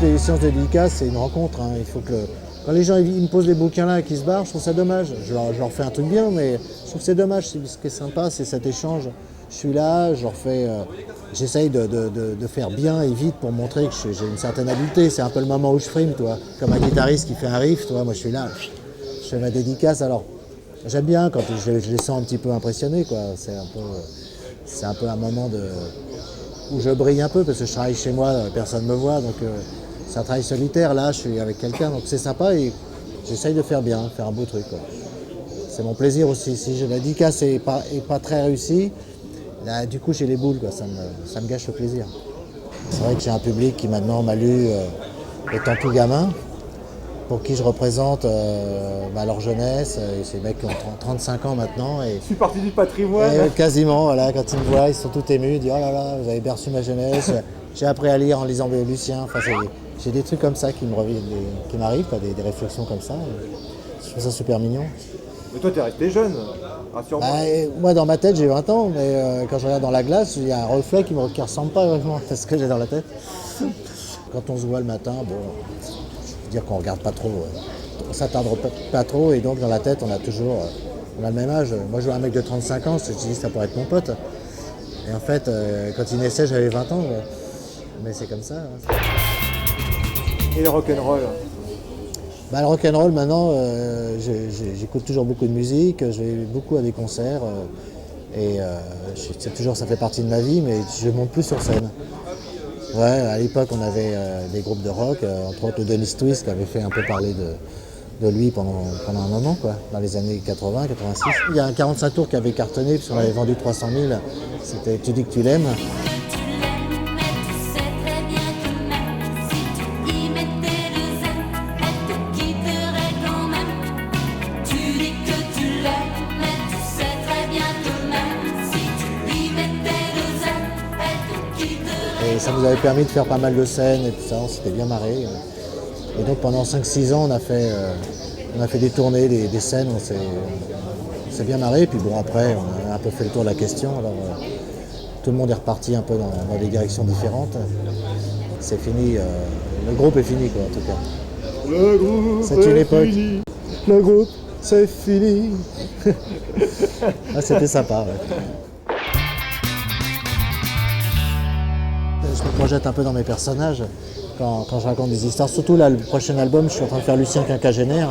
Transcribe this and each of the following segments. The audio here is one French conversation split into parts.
Les séances de dédicace, c'est une rencontre. Hein. Il faut que quand les gens ils me posent des bouquins là et qu'ils se barrent, je trouve ça dommage. Je leur fais un truc bien, mais je trouve que c'est dommage. Ce qui est sympa, c'est cet échange. Je suis là, je leur fais, j'essaye de faire bien et vite pour montrer que j'ai une certaine habileté. C'est un peu le moment où je frime, toi. Comme un guitariste qui fait un riff, toi. Moi, je suis là, je fais ma dédicace. Alors, j'aime bien quand je les sens un petit peu impressionnés, quoi. C'est un peu un moment où je brille un peu parce que je travaille chez moi, personne ne me voit, donc c'est un travail solitaire. Là, je suis avec quelqu'un, donc c'est sympa et j'essaye de faire bien, faire un beau truc, quoi. C'est mon plaisir aussi. Si la dédicace n'est pas très réussie, là, du coup, j'ai les boules, quoi. Ça me gâche le plaisir. C'est vrai que j'ai un public qui maintenant m'a lu étant tout gamin, pour qui je représente leur jeunesse. Ces mecs qui ont 35 ans maintenant. Et, je suis parti du patrimoine. Et, quasiment, voilà, quand ils me voient, ils sont tout émus. Ils disent « Oh là là, vous avez bercé ma jeunesse. » J'ai appris à lire en lisant Lucien. Enfin, j'ai des trucs comme ça qui m'arrivent, des réflexions comme ça. Je trouve ça super mignon. Mais toi, t'es resté jeune, rassure-moi. Moi, dans ma tête, j'ai 20 ans, mais quand je regarde dans la glace, il y a un reflet qui ne ressemble pas vraiment à ce que j'ai dans la tête. Quand on se voit le matin, bon, je veux dire qu'on ne regarde pas trop. On ne s'attarde pas trop, et donc dans la tête, on a le même âge. Moi, je vois un mec de 35 ans, je me dis ça pourrait être mon pote. Et en fait, quand il naissait, j'avais 20 ans. Mais c'est comme ça. Hein. Et le rock'n'roll? Le rock'n'roll, maintenant, j'écoute toujours beaucoup de musique, je vais beaucoup à des concerts. Ça fait partie de ma vie, mais je ne monte plus sur scène. Ouais, à l'époque, on avait des groupes de rock, entre autres le Dennis Twist, qui avait fait un peu parler de lui pendant un moment, quoi, dans les années 80, 86. Il y a un 45 tours qui avait cartonné, puisqu'on avait vendu 300 000. C'était « Tu dis que tu l'aimes ». Et ça nous avait permis de faire pas mal de scènes et tout ça, on s'était bien marré. Et donc pendant 5-6 ans, on a fait des tournées, des scènes, on s'est bien marré. Et puis bon, après, on a un peu fait le tour de la question. Alors tout le monde est reparti un peu dans des directions différentes. C'est fini, le groupe est fini, quoi, en tout cas. Le groupe c'est une époque. Fini. Le groupe, c'est fini. C'était sympa, ouais. Je me projette un peu dans mes personnages quand je raconte des histoires. Surtout là, le prochain album, je suis en train de faire Lucien Quinquagénaire.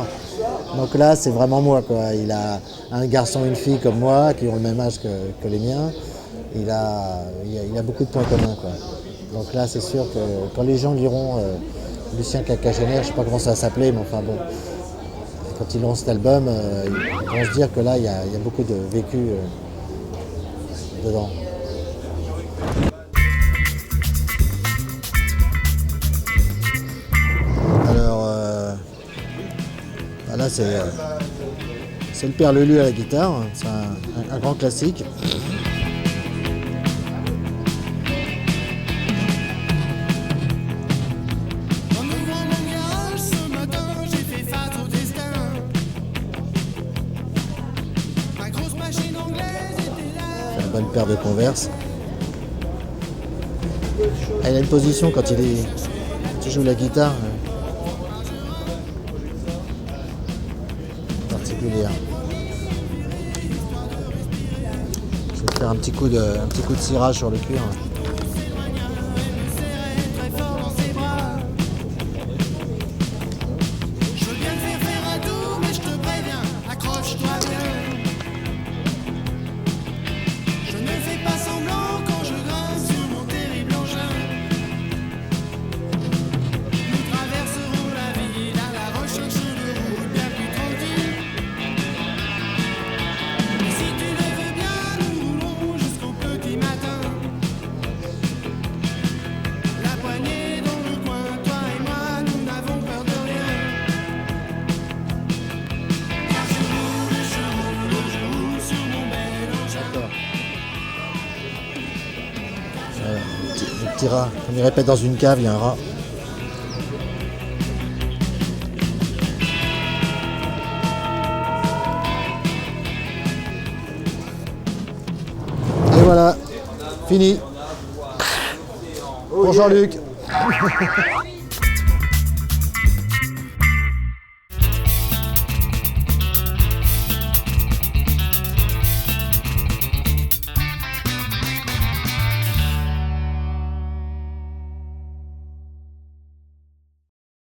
Donc là, c'est vraiment moi, quoi. Il a un garçon et une fille comme moi, qui ont le même âge que les miens. Il a beaucoup de points communs, quoi. Donc là, c'est sûr que quand les gens liront Lucien Quinquagénaire, je ne sais pas comment ça va s'appeler, mais enfin bon, quand ils liront cet album, ils vont se dire que là, il y a beaucoup de vécu dedans. Là, c'est le Père Lelu à la guitare, c'est un grand classique. C'est une bonne paire de Converse. Il a une position quand il joue la guitare. Je vais faire un petit coup de cirage sur le cuir. Petit rat, comme il répète dans une cave, il y a un rat. voilà, fini. Oh Pour yeah. Jean-Luc.